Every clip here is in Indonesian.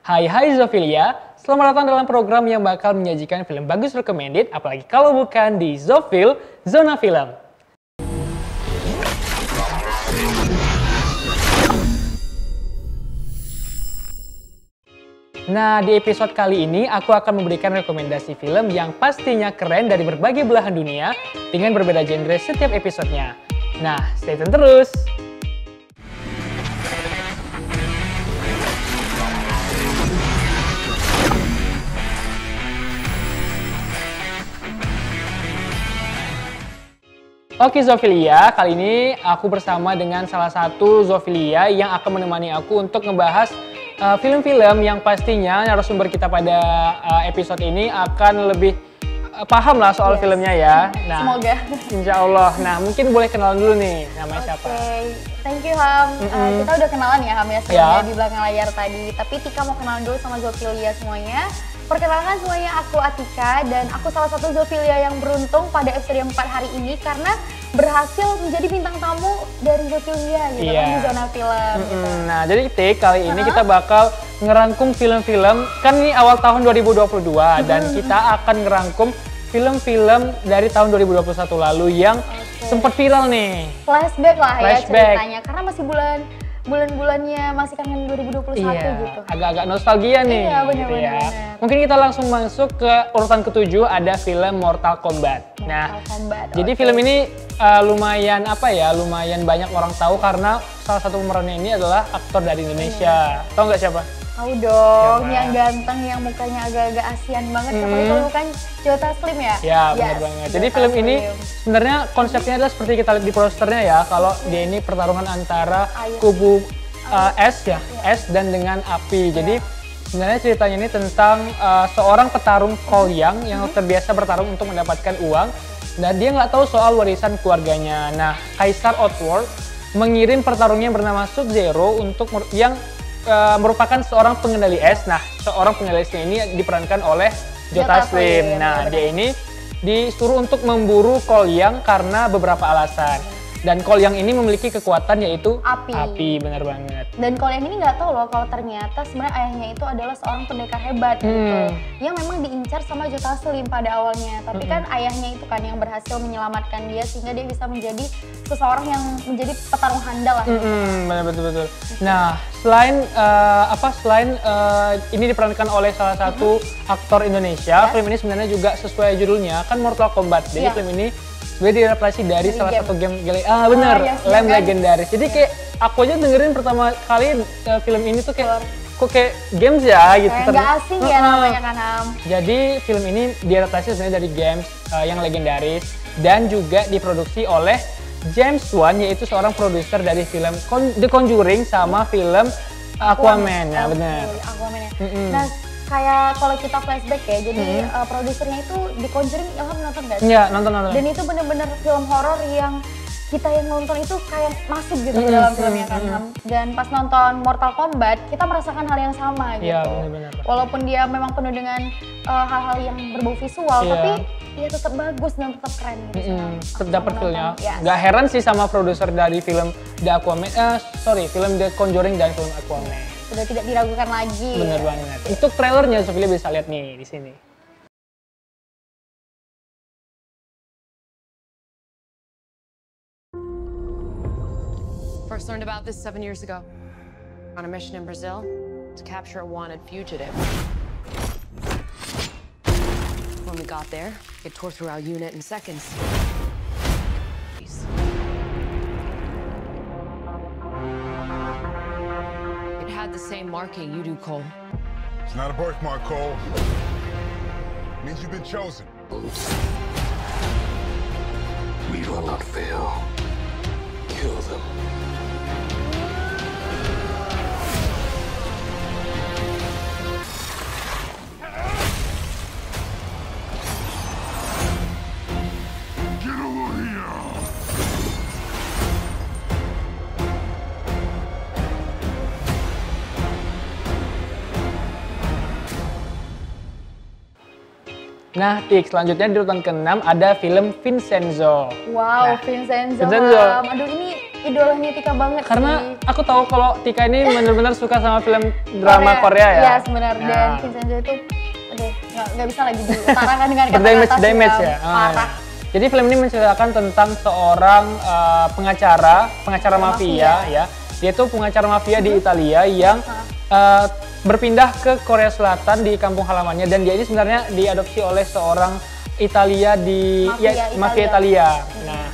Hai Zofilia, selamat datang dalam program yang bakal menyajikan film bagus recommended, apalagi kalau bukan di Zofil, Zona Film. Nah, di episode kali ini aku akan memberikan rekomendasi film yang pastinya keren dari berbagai belahan dunia dengan berbeda genre setiap episodenya. Nah, stay tune terus! Oke Zofilia, kali ini aku bersama dengan salah satu Zofilia yang akan menemani aku untuk ngebahas film-film yang pastinya narasumber kita pada episode ini akan lebih paham lah soal filmnya ya. Nah, semoga. Insya Allah. Nah, mungkin boleh kenalan dulu nih, namanya siapa? Thank you Ham. Kita udah kenalan ya Ham ya sebelumnya di belakang layar tadi. Tapi Tika mau kenalan dulu sama Zofilia semuanya. Perkenalkan semuanya, aku Atika dan aku salah satu Zofilia yang beruntung pada episode 4 hari ini karena berhasil menjadi bintang tamu dari Zofilia gitu kan di Zona Film. Gitu. Nah, jadi Tik, kali ini kita bakal ngerangkum film-film, kan ini awal tahun 2022 dan kita akan ngerangkum film-film dari tahun 2021 lalu yang sempat viral nih. Flashback lah ya ceritanya, karena masih bulan-bulannya masih kangen 2021 gitu. Agak-agak nostalgia nih. Iya, gitu ya. Mungkin kita langsung masuk ke urutan ke-7, ada film Mortal Kombat. Jadi film ini lumayan lumayan banyak orang tahu karena salah satu pemerannya ini adalah aktor dari Indonesia. Tahu nggak siapa? Tahu dong, yang ganteng, yang mukanya agak-agak Asian banget. Kalau bukan Joe Taslim ya? Ya, benar banget. Jadi film ini sebenarnya konsepnya adalah seperti kita lihat di posternya ya. Kalau dia ini pertarungan antara kubu es dan dengan api. Jadi sebenarnya ceritanya ini tentang seorang petarung Kolyang yang terbiasa bertarung untuk mendapatkan uang. Dan dia nggak tahu soal warisan keluarganya. Nah, Kaisar Outworld mengirim petarungnya yang bernama Sub-Zero untuk yang merupakan seorang pengendali es. Nah, seorang pengendali esnya ini diperankan oleh Joe Taslim. Nah, dia ini disuruh untuk memburu Kolyang karena beberapa alasan. Dan Kolyang ini memiliki kekuatan yaitu api, benar banget. Dan Kolyang ini nggak tahu loh kalau ternyata sebenarnya ayahnya itu adalah seorang pendekar hebat gitu. Yang memang diincar sama Joe Taslim pada awalnya. Tapi kan ayahnya itu kan yang berhasil menyelamatkan dia sehingga dia bisa menjadi seseorang yang menjadi petarung handal lah. Benar betul. Nah, selain ini diperankan oleh salah satu aktor Indonesia, film ini sebenarnya juga sesuai judulnya kan Mortal Kombat. Jadi film ini sebenarnya diadaptasi dari salah satu game Lem legendaris. Jadi kayak aku aja dengerin pertama kali film ini tuh kayak kok kayak games ya gitu. Nggak asing ya namanya kan Ham. Jadi film ini diadaptasi sebenarnya dari games yang legendaris dan juga diproduksi oleh James Wan, yaitu seorang produser dari film The Conjuring sama film Aquaman. Ya benar. Aquaman ya. Nah, kayak kalau kita flashback ya, jadi produsernya itu di Conjuring, Ilham nonton gak sih? Iya, nonton. Dan itu bener-bener film horor yang kita yang nonton itu kayak masuk gitu ke dalam filmnya kan. Dan pas nonton Mortal Kombat, kita merasakan hal yang sama gitu. Iya, benar-benar. Walaupun dia memang penuh dengan hal-hal yang berbau visual, tapi dia tetap bagus dan tetap keren gitu. Tetap dapat filmnya. Gak heran sih sama produser dari film film The Conjuring dan film Aquaman. Sudah tidak diragukan lagi. Bener banget. Untuk trailernya Sophia bisa lihat nih di sini. First learned about this 7 years ago. On a mission in Brazil to capture a wanted fugitive. When we got there, it tore through our unit in seconds. It had the same marking you do, Cole. It's not a birthmark, Cole. It means you've been chosen. We will not fail. Kill them. Nah, Tik, selanjutnya di urutan ke-6 ada film Vincenzo. Wow, Vincenzo. Vincenzo. Aduh, ini idolanya Tika banget Karena sih. aku tahu kalau Tika ini benar-benar suka sama film drama Korea ya. Iya sebenarnya, Nah. dan Vincenzo itu aduh nggak bisa lagi diutarakan dengan Berdamage kata-kata damage sih, ya. parah. Jadi film ini menceritakan tentang seorang pengacara mafia ya. Dia tuh pengacara mafia di Italia yang berpindah ke Korea Selatan di kampung halamannya, dan dia ini sebenarnya diadopsi oleh seorang Italia di mafia Italia. Nah,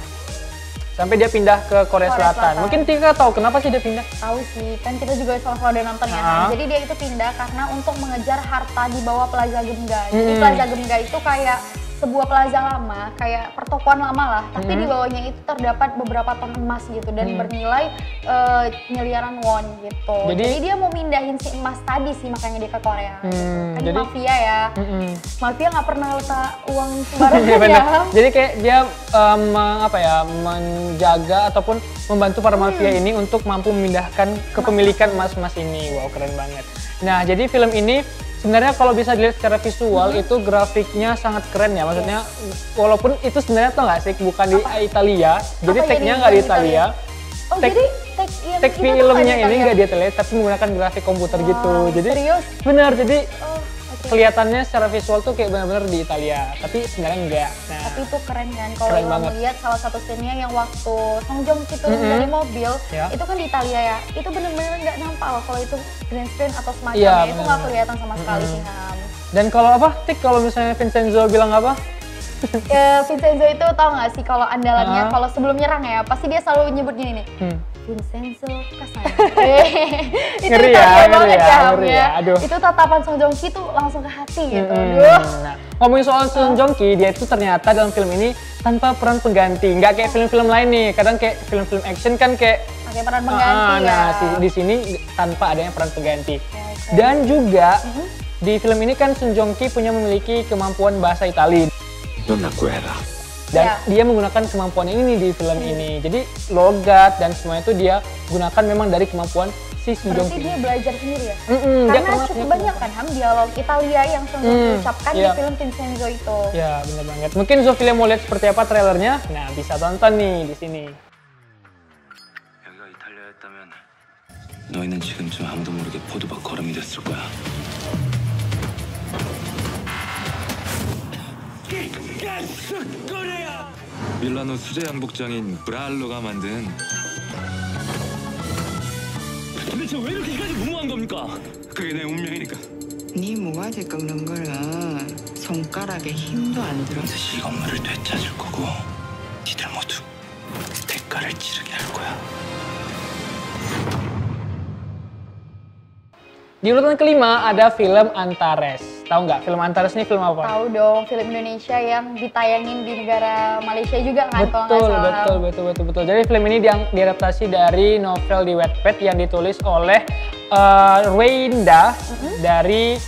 sampai dia pindah ke Korea Selatan. Mungkin Tika tahu kenapa sih dia pindah? Tahu sih, kan kita juga sama-sama udah nonton ya. Jadi dia itu pindah karena untuk mengejar harta di bawah Plaza Gemga. Jadi Plaza Gemga itu kayak sebuah plaza lama, kayak pertokoan lama lah, tapi di bawahnya itu terdapat beberapa ton emas gitu dan bernilai miliaran won gitu. Jadi dia mau mindahin si emas tadi sih, makanya dia ke Korea. Gitu. Kan jadi, mafia ya, mafia nggak pernah letak uang sembarangan ya. Jadi kayak dia menjaga ataupun membantu para mafia ini untuk mampu memindahkan kepemilikan emas-emas ini. Wow, keren banget. Nah, jadi film ini sebenarnya kalau bisa dilihat secara visual itu grafiknya sangat keren ya, maksudnya walaupun itu sebenarnya tau nggak sih bukan di Italia, jadi tag-nya nggak di Italia. Oh jadi tag filmnya ini nggak di Italia tapi menggunakan grafik komputer gitu. Jadi serius? Benar, jadi kelihatannya secara visual tuh kayak benar-benar di Italia, tapi sebenarnya enggak. Nah, tapi itu keren kan kalau kamu lihat salah satu scene-nya yang waktu Song Joong Ki turun dari mobil, itu kan di Italia ya, itu benar-benar nggak nampak loh kalau itu green screen atau semacamnya, itu nggak kelihatan sama sekali sih Ham. Dan kalau apa, Tik, kalau misalnya Vincenzo bilang apa? Vincenzo itu tau nggak sih kalau andalannya, kalau sebelum nyerang ya, pasti dia selalu nyebut gini nih. Vincenzo Kasai. Ngeri ya, ngeri ya. Aduh. Itu tatapan Song Joong Ki tuh langsung ke hati gitu. Nah, ngomongin soal Song Joong Ki, dia itu ternyata dalam film ini tanpa peran pengganti. Nggak kayak film-film lain nih. Kadang kayak film-film action kan kayak pakai peran pengganti ya. Nah, di sini tanpa adanya peran pengganti. Dan juga di film ini kan Song Joong Ki memiliki kemampuan bahasa Italia. Dan dia menggunakan kemampuan ini nih di film ini. Jadi logat dan semua itu dia gunakan memang dari kemampuan si Song Joong Ki. Berarti dia belajar sendiri ya? Karena cukup banyak kan Ham dialog Italia yang Song Joong Ki ucapkan di film Vincenzo itu. Ya benar banget. Mungkin Zofia mau lihat seperti apa trailernya. Nah bisa tonton nih di sini. 여기가 이탈리아였다면 너희는 지금쯤 아무도 모르게 포도밭 거름이 됐을 거야. 밀라노 수제 양복장인 브랄로가 만든 도대체 왜 이렇게까지 무모한 겁니까? 그게 내 운명이니까. 네 모가지 꺾는 거는 손가락에 힘도 안 들어. 반드시 이 건물을 되찾을 거고 니들 모두 대가를 치르게 할 거야. Di urutan kelima ada film Antares. Tahu nggak film Antares ini film apa? Tahu dong, film Indonesia yang ditayangin di negara Malaysia juga kan kalau nggak salah. Betul. Jadi film ini diadaptasi dari novel di Wattpad yang ditulis oleh Rwenda dari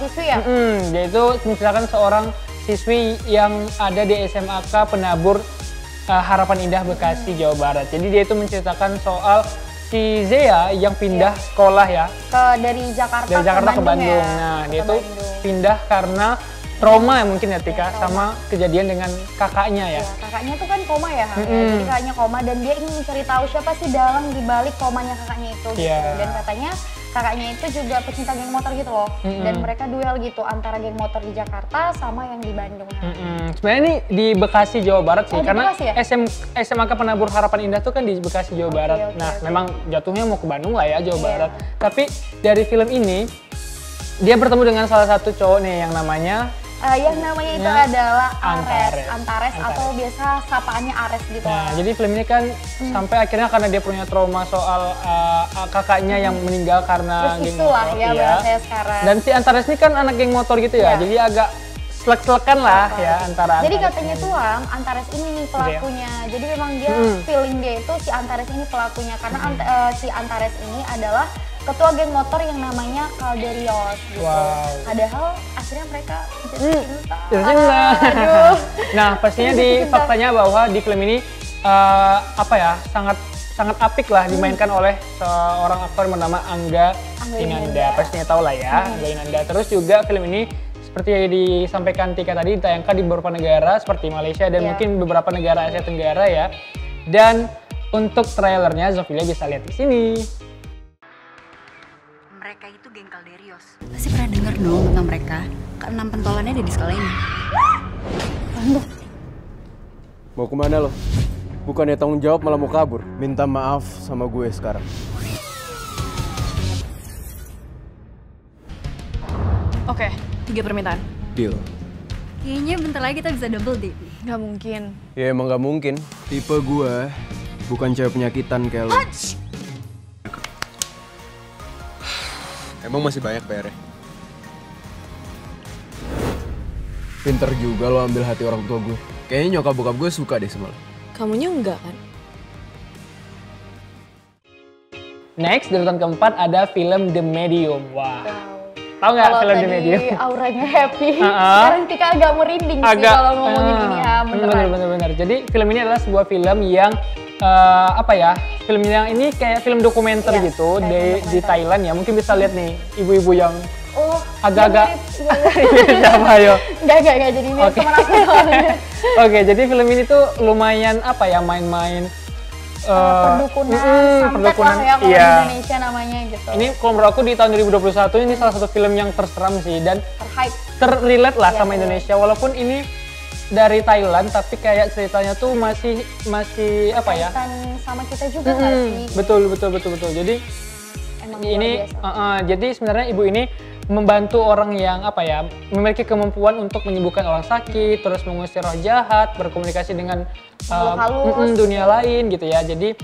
siswi ya? Dia itu menceritakan seorang siswi yang ada di SMAK Penabur Harapan Indah Bekasi, Jawa Barat. Jadi dia itu menceritakan soal si Zea yang pindah sekolah ya dari Jakarta ke Bandung. Ya? Nah, dia tuh pindah karena trauma ya mungkin ya Tika, sama kejadian dengan kakaknya ya. Kakaknya tuh kan koma ya, jadi kakaknya koma dan dia ingin mencari tahu siapa sih dalang di balik komanya kakaknya itu gitu. Dan katanya kakaknya itu juga pecinta geng motor gitu loh. Dan mereka duel gitu antara geng motor di Jakarta sama yang di Bandung. Sebenarnya ini di Bekasi, Jawa Barat sih, karena Bekasi, ya? SMAK Penabur Harapan Indah tuh kan di Bekasi, Jawa Barat. Memang jatuhnya mau ke Bandung lah ya, Jawa Barat. Tapi dari film ini dia bertemu dengan salah satu cowok nih yang namanya itu adalah Antares atau biasa sapaannya Ares gitu. Nah, jadi film ini kan sampai akhirnya karena dia punya trauma soal kakaknya yang meninggal karena geng motor. Sekarang. Dan si Antares ini kan anak geng motor gitu ya, jadi agak selek-selekan lah ya antara. Jadi katanya tuh Antares ini nih pelakunya. Jadi memang dia feeling dia itu si Antares ini pelakunya karena si Antares ini adalah ketua geng motor yang namanya Calderios gitu. Padahal akhirnya mereka jadi cinta. Nah, pastinya di faktanya bahwa di film ini sangat apik lah dimainkan oleh seorang aktor bernama Angga Inanda. Pastinya tahu lah ya, Angga Inanda. Terus juga film ini seperti yang disampaikan Tika tadi ditayangkan di beberapa negara seperti Malaysia dan mungkin beberapa negara Asia Tenggara ya. Dan untuk trailernya Zofilia bisa lihat di sini. Mereka itu geng Calderios. Pasti pernah dengar dong tentang mereka. Keenam pentolannya ada di sekolah ini. Mau kemana lo? Bukannya tanggung jawab malah mau kabur. Minta maaf sama gue sekarang. Oke, 3 permintaan. Deal. Kayaknya bentar lagi kita bisa double date. Gak mungkin. Ya emang gak mungkin. Tipe gue bukan cewek penyakitan kayak lo. Emang masih banyak PR-nya? Pinter juga lo ambil hati orang tua gue. Kayaknya nyokap bokap gue suka deh sama lo. Kamunya enggak kan? Next, di urutan keempat ada film The Medium. Wah. Tahu nggak film The Medium? Kalau tadi auranya happy, sekarang Tika agak merinding sih kalau ngomongin ini ya, bener. Jadi film ini adalah sebuah film yang apa ya? Film yang ini kayak film dokumenter gitu di Thailand ya. Mungkin bisa lihat nih ibu-ibu yang agak-agak siapa ayo? Enggak jadi ini teman aku soalnya. Oke, jadi film ini tuh lumayan apa ya, main-main perdukunan ya kalau di Indonesia namanya gitu. Ini kalau menurut aku di tahun 2021 ini salah satu film yang terseram sih dan terrelate lah sama Indonesia, walaupun ini dari Thailand tapi kayak ceritanya tuh masih apa ya? Sama kita juga nggak sih? Betul. Jadi emang ini jadi sebenarnya ibu ini membantu orang yang apa ya, memiliki kemampuan untuk menyembuhkan orang sakit, terus mengusir roh jahat, berkomunikasi dengan dunia lain gitu ya. Jadi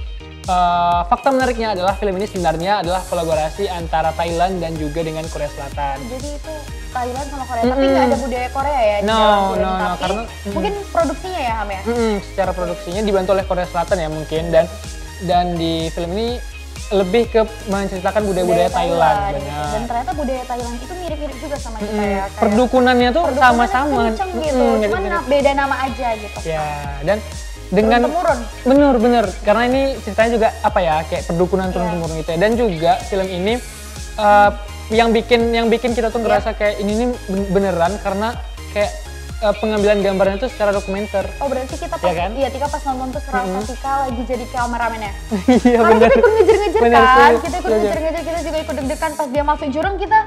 fakta menariknya adalah film ini sebenarnya adalah kolaborasi antara Thailand dan juga dengan Korea Selatan. Jadi itu Thailand sama Korea, tapi nggak ada budaya Korea ya di dalam film, tapi karena mungkin produksinya ya Ham ya? Secara produksinya dibantu oleh Korea Selatan ya mungkin, dan di film ini lebih ke menceritakan budaya-budaya Thailand. Benar. Dan ternyata budaya Thailand itu mirip-mirip juga sama kita ya. Perdukunannya tuh sama-sama. Gitu. Cuman beda nama aja gitu. Ya, dan dengan bener karena ini ceritanya juga apa ya, kayak perdukunan turun-temurun gitu ya. Dan juga film ini yang bikin kita tuh ngerasa kayak ini beneran karena kayak pengambilan gambarnya tuh secara dokumenter. Oh berarti kita pas, Tika pas nonton tuh serasa Tika lagi jadi kameramen ya? Iya bener. Kita ikut ngejar-ngejar kan? Kita ikut ngejar-ngejar, kita juga ikut deg-degan pas dia masuk jurang kita.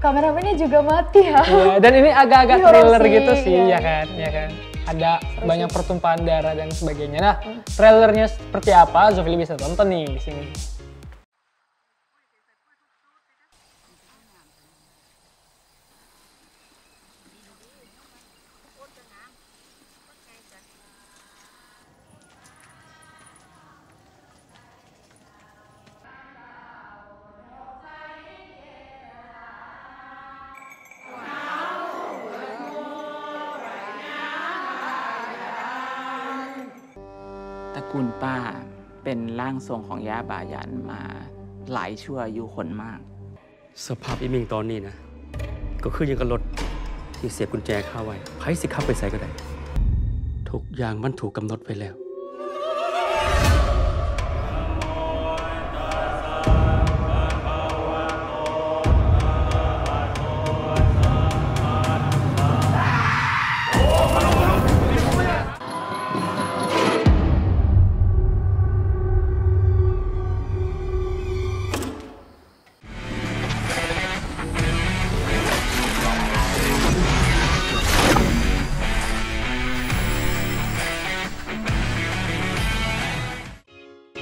Kameramennya juga mati ya. Iya, dan ini agak-agak thriller gitu sih, ya kan? Ada banyak pertumpahan darah dan sebagainya. Nah, trailernya seperti apa? Zofilia bisa tonton nih di sini.ตระกูลป้าเป็นร่างทรงของย่าบายันมาหลายชั่วอายุคนมากสภาพอีมิงตอนนี้นะก็คือยังกับรถที่เสียบกุญแจเข้าไว้ไผสิขับไปใส่ก็ได้ทุกอย่างมันถูกกำหนดไว้แล้ว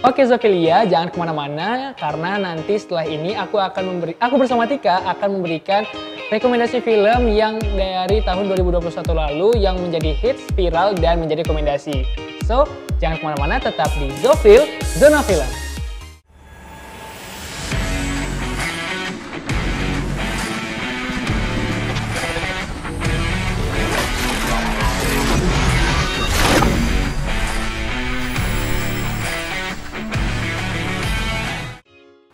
Oke Zofilia, jangan kemana-mana karena nanti setelah ini aku bersama Tika akan memberikan rekomendasi film yang dari tahun 2021 lalu yang menjadi hits, viral, dan menjadi rekomendasi. So, jangan kemana-mana, tetap di Zofil, Zona Film.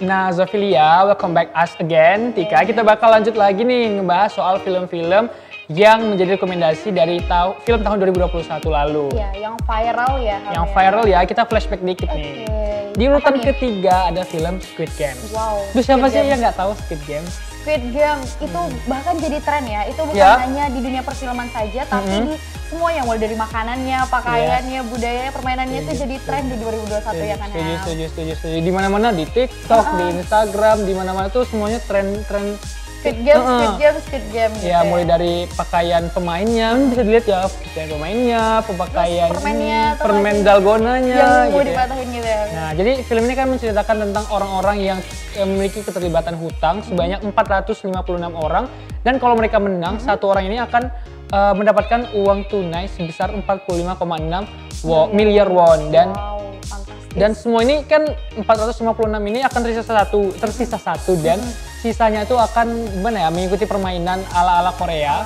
Nah Zofilia, welcome back us again. Tika, kita bakal lanjut lagi nih ngebahas soal film-film yang menjadi rekomendasi dari film tahun 2021 lalu. Iya, yang viral ya. Yang viral ya, kita flashback dikit nih. Di urutan ketiga ada film Squid Game. Wow. Terus siapa sih yang nggak tahu Squid Game? Squid Game itu bahkan jadi tren ya. Itu bukan hanya di dunia perfilman saja, tapi di semuanya, mulai dari makanannya, pakaiannya, budayanya, permainannya itu jadi tren di 2021 ya kan ya. Setuju. Di mana-mana, di TikTok, di Instagram, di mana-mana tuh semuanya tren Squid Game gitu. Ya, mulai dari pakaian pemainnya, bisa dilihat ya, pakaian pemainnya, pakaian permen dalgonanya yang mau dipatahin gitu ya. Nah, jadi film ini kan menceritakan tentang orang-orang yang memiliki keterlibatan hutang sebanyak 456 orang, dan kalau mereka menang, satu orang ini akan mendapatkan uang tunai sebesar 45,6 miliar won dan semua ini kan 456 ini akan tersisa satu dan sisanya itu akan gimana ya, mengikuti permainan ala-ala Korea.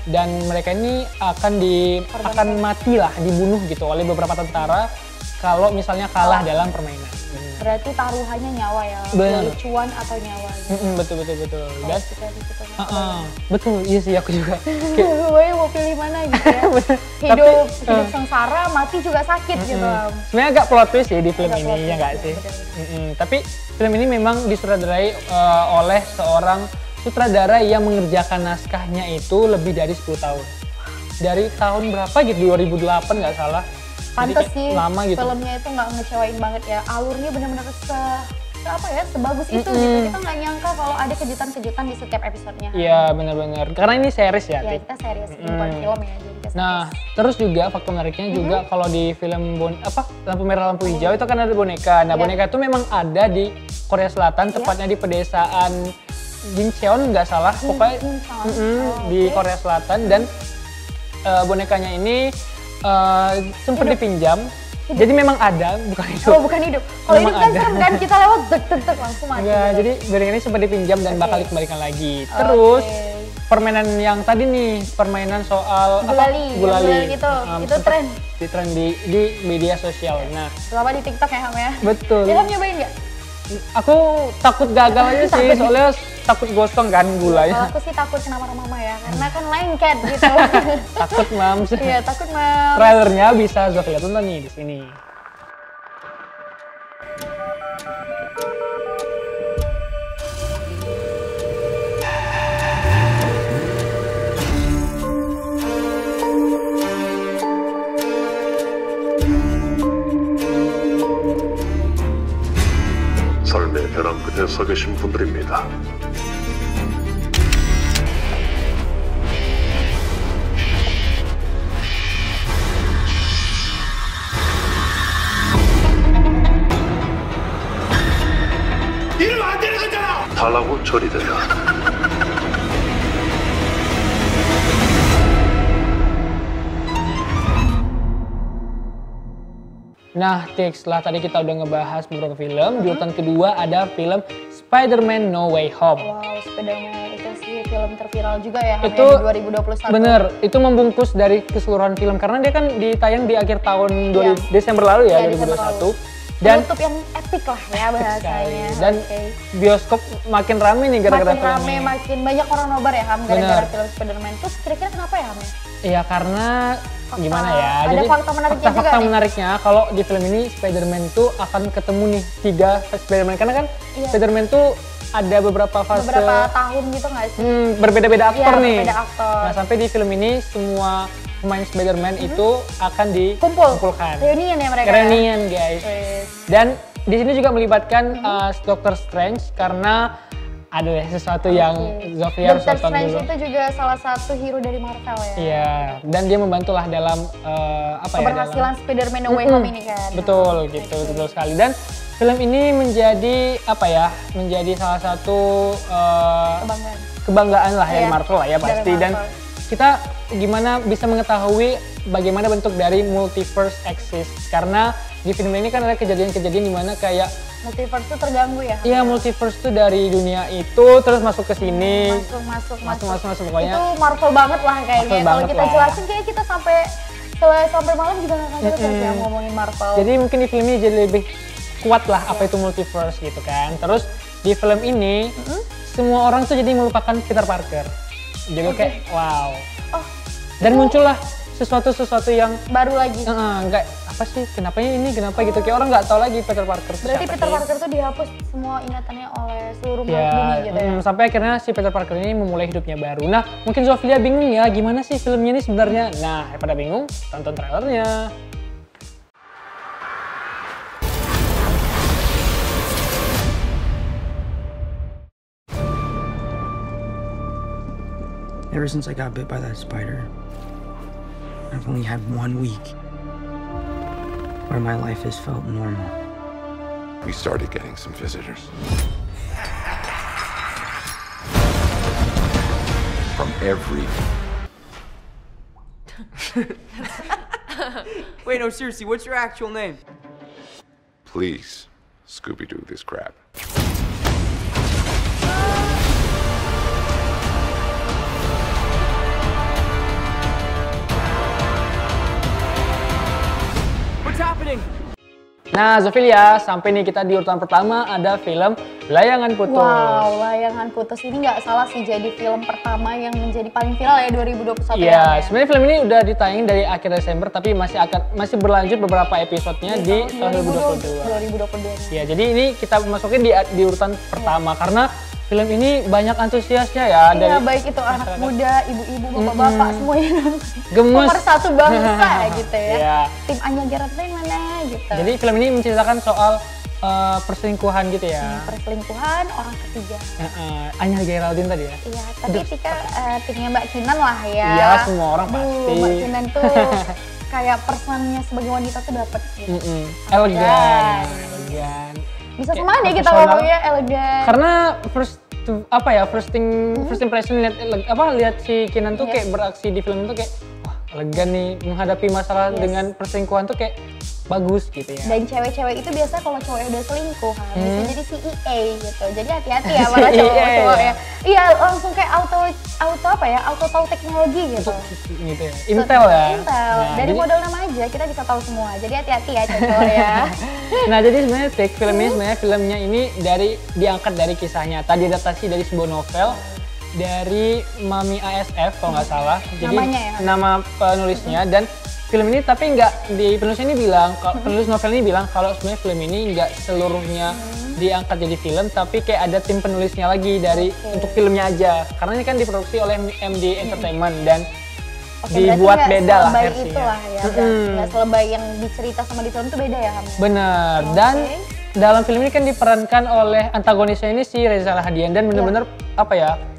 Dan mereka ini akan mati lah, dibunuh gitu oleh beberapa tentara kalau misalnya kalah dalam permainan. Berarti taruhannya nyawa ya, dari cuan atau nyawa gitu. Betul. Dan betul, iya sih aku juga. Gue mau pilih mana gitu ya. hidup sengsara, mati juga sakit gitu. Sebenarnya agak plot twist sih di film ini, ya nggak sih? Tapi film ini memang disutradarai oleh seorang sutradara yang mengerjakan naskahnya itu lebih dari 10 tahun. Dari tahun berapa gitu, 2008 nggak salah. Pantes sih, lama gitu. Filmnya itu nggak ngecewain banget ya. Alurnya benar-benar sebagus itu gitu. Kita nggak nyangka kalau ada kejutan-kejutan di setiap episodenya. Iya, benar-benar. Karena ini series ya. Iya, kita series, bukan film ya. Nah, terus juga faktor menariknya juga kalau di film Lampu Merah Lampu Hijau itu kan ada boneka. Nah, boneka itu memang ada di Korea Selatan, tepatnya di pedesaan Jincheon nggak salah, pokoknya di Korea Selatan, dan bonekanya ini sempat dipinjam. Jadi memang ada, bukan hidup. Oh, bukan hidup. Kalau hidup kan serem kan, kita lewat tek langsung mati. Enggak, jadi boneka ini sempat dipinjam dan bakal dikembalikan lagi. Terus permainan yang tadi nih, permainan soal gulali gitu. Itu tren. Tren di media sosial. Nah, selama di TikTok ya, Ham ya. Betul. Ham nyobain nggak? Aku takut gagal aja sih, soalnya takut gosong kan gulanya. Kalau aku sih takut kena marah mama ya, karena kan lengket gitu. Takut mams. Iya, takut mams. Trailernya bisa Zofia tonton nih di sini. 삶의 벼랑 끝에 서 계신 분들입니다. 이러면 안 되는 거잖아! 달라고 처리된다. Nah, setelah tadi kita udah ngebahas beberapa film, di urutan kedua ada film Spider-Man No Way Home. Wow, Spider-Man itu sih film terviral juga ya, itu di 2021. Bener, itu membungkus dari keseluruhan film karena dia kan ditayang di akhir tahun Desember lalu ya, 2021. Dan YouTube yang epic lah ya bahasanya. Dan bioskop makin rame nih gara-gara film ini. Makin banyak orang nobar ya, Ham, gara-gara film Spider-Man. Terus kira-kira kenapa ya, Ham? Iya, karena gimana ya? Ada jadi fakta menariknya juga. Fakta menariknya kalau di film ini Spider-Man tuh akan ketemu nih 3 Spider-Man, karena kan Spider-Man tuh ada beberapa fase, beberapa tahun gitu nggak sih? Berbeda-beda aktor nih. Berbeda aktor. Nah, sampai di film ini semua pemain Spider-Man itu akan dikumpulkan. Reunion ya mereka. Reunion, guys. Dan di sini juga melibatkan Doctor Strange karena ada sesuatu yang Zofia harus nonton dulu. Doctor Strange itu juga salah satu hero dari Marvel ya. Iya, dan dia membantulah dalam keberhasilan Spider-Man No Way Home ini kan. Betul, gitu, betul sekali. Dan film ini menjadi menjadi salah satu kebanggaan lah ya Marvel lah ya pasti. Dan kita gimana bisa mengetahui bagaimana bentuk dari multiverse exist, karena di film ini kan ada kejadian-kejadian di mana kayak multiverse tuh terganggu ya? Iya, multiverse tuh dari dunia itu terus masuk ke sini. Masuk pokoknya. Itu Marvel banget lah kayaknya. Kalau kita jelasin kayak kita sampai malam juga nggak akan selesai ya ngomongin Marvel. Jadi mungkin di film ini jadi lebih kuat lah apa itu multiverse gitu kan. Terus di film ini semua orang tuh jadi melupakan Peter Parker. Jadi kayak wow. Dan muncullah sesuatu yang baru lagi. apa sih, kenapa gitu, kayak orang nggak tahu lagi Peter Parker. Berarti Peter Parker tuh dihapus semua ingatannya oleh seluruh makhluk bumi gitu ya? Sampai akhirnya si Peter Parker ini memulai hidupnya baru. Nah, mungkin Zofia bingung ya, gimana sih filmnya ini sebenarnya? Nah, pada bingung, tonton trailernya. Ever since I got bit by that spider, I've only had 1 week where my life has felt normal. We started getting some visitors. From every... Wait, no, seriously, what's your actual name? Please, Scooby-Doo this crap. Nah, Zofia, sampai nih kita di urutan pertama ada film Layangan Putus. Wow, Layangan Putus ini nggak salah sih jadi film pertama yang menjadi paling viral ya 2021 Iya, sebenarnya film ini udah ditayang dari akhir Desember tapi masih berlanjut beberapa episodenya di tahun 2022. Iya, jadi ini kita masukin di urutan pertama karena film ini banyak antusiasnya ya. Iya, dari baik itu anak muda, ibu-ibu, bapak-bapak semuanya nonton. Gemes. Pemersatu bangsa gitu ya. Iya. Tim Anya Geraldine mana gitu. Jadi film ini menceritakan soal perselingkuhan gitu ya. Perselingkuhan orang ketiga. Anya Geraldine tadi ya. Iya, tapi Tika timnya Mbak Kinan lah ya. Iya, semua orang pasti. Mbak Kinan tuh kayak personnya sebagai wanita tuh dapet gitu. Elegan. Bisa sama deh kita ngomongnya elegan. Karena first impression lihat si Kinan tuh kayak beraksi di film itu kayak wah elegan nih menghadapi masalah dengan perselingkuhan tuh kayak bagus gitu ya. Dan cewek-cewek itu biasa kalau cowok udah selingkuh bisa jadi CEA gitu. Jadi hati-hati ya para cowok ya. Iya, langsung kayak auto tahu teknologi gitu. Gitu ya. Intel ya. Intel. Dari modal nama aja kita bisa tahu semua. Jadi hati-hati ya cowok ya. Nah, jadi sebenarnya filmnya ini diangkat dari kisah nyata, diadaptasi dari sebuah novel dari Mami ASF kalau nggak salah. Jadi nama penulisnya dan film ini tapi penulis novel ini bilang kalau sebenarnya film ini nggak seluruhnya diangkat jadi film tapi kayak ada tim penulisnya lagi untuk filmnya aja karena ini kan diproduksi oleh MD Entertainment dan dibuat beda lah versinya. Nggak selebay yang dicerita sama di film itu beda ya Ham? Bener, dan dalam film ini kan diperankan oleh antagonisnya ini si Reza Rahadian dan bener-bener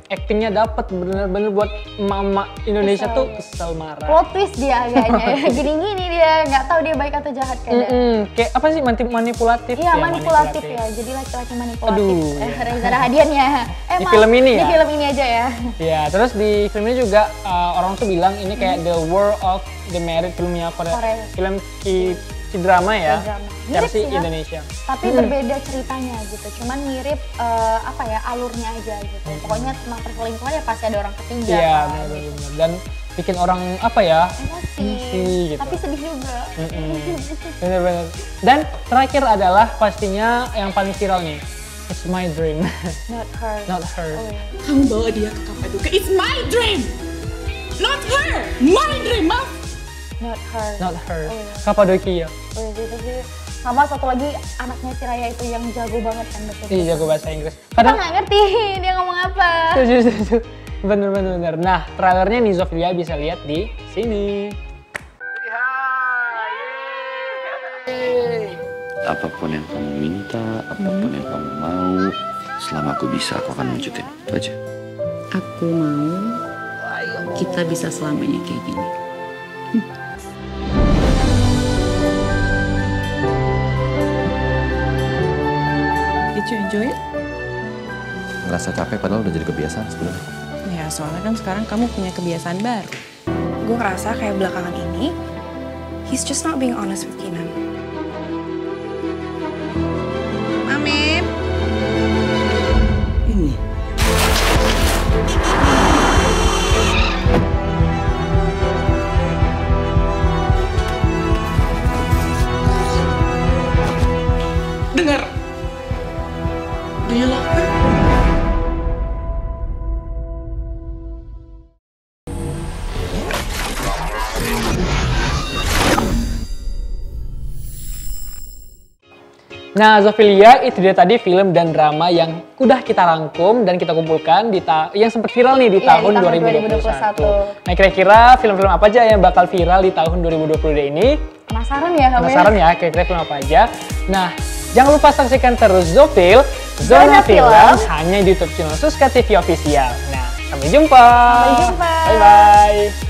actingnya dapet bener-bener buat mama Indonesia tuh kesel marah. Plot twist dia agaknya, gini-gini dia nggak tahu dia baik atau jahat kadang. Kayak apa sih manipulatif? Iya manipulatif ya, jadi laki-laki manipulatif. Reza Rahadian ya. Di film ini ya? Di film ini aja ya. Iya, terus di film ini juga orang tuh bilang ini kayak The War of the Married filmnya Korea. Film drama ya, versi Indonesia. Tapi berbeda ceritanya gitu, cuman mirip alurnya aja gitu. Pokoknya tentang perselingkuhan ya pasti ada orang ketiga. Iya, benar-benar. Dan bikin orang emosi gitu. Tapi sedih juga. Benar-benar. Dan terakhir adalah pastinya yang paling viral nih. It's my dream. Not her. Not her. Oh, iya. Kamu bawa dia ke Kapadokia. It's my dream. Not her. My dream, Mom. Not her. Not her. Oh, iya. Kapadokia. Oh iya, gitu sih. Sama satu lagi anaknya si Raya itu yang jago banget kan betul. Iya, jago bahasa Inggris. Kita nggak ngerti dia ngomong apa. Setuju. Bener. Nah, trailernya nih Zofia bisa lihat di sini. Apapun yang kamu minta, apapun yang kamu mau, selama aku bisa, aku akan wujudin. Itu aja. Aku mau kita bisa selamanya kayak gini. Did you enjoy it? Ngerasa capek padahal udah jadi kebiasaan sebelumnya. Ya soalnya kan sekarang kamu punya kebiasaan baru. Gue ngerasa kayak belakangan ini, he's just not being honest with Kinan. Amip. Ini. Dengar. Do you love her? Nah, Zoofilia itu dia tadi film dan drama yang udah kita rangkum dan kita kumpulkan yang sempat viral nih di tahun 2021. Nah, kira-kira film-film apa aja yang bakal viral di tahun 2022 ini? Penasaran ya, Ham? Penasaran ya, kira-kira film apa aja? Nah, jangan lupa saksikan terus Zoofil, Zona Film, hanya di YouTube channel Suska TV Official. Nah, sampai jumpa. Sampai jumpa. Bye-bye.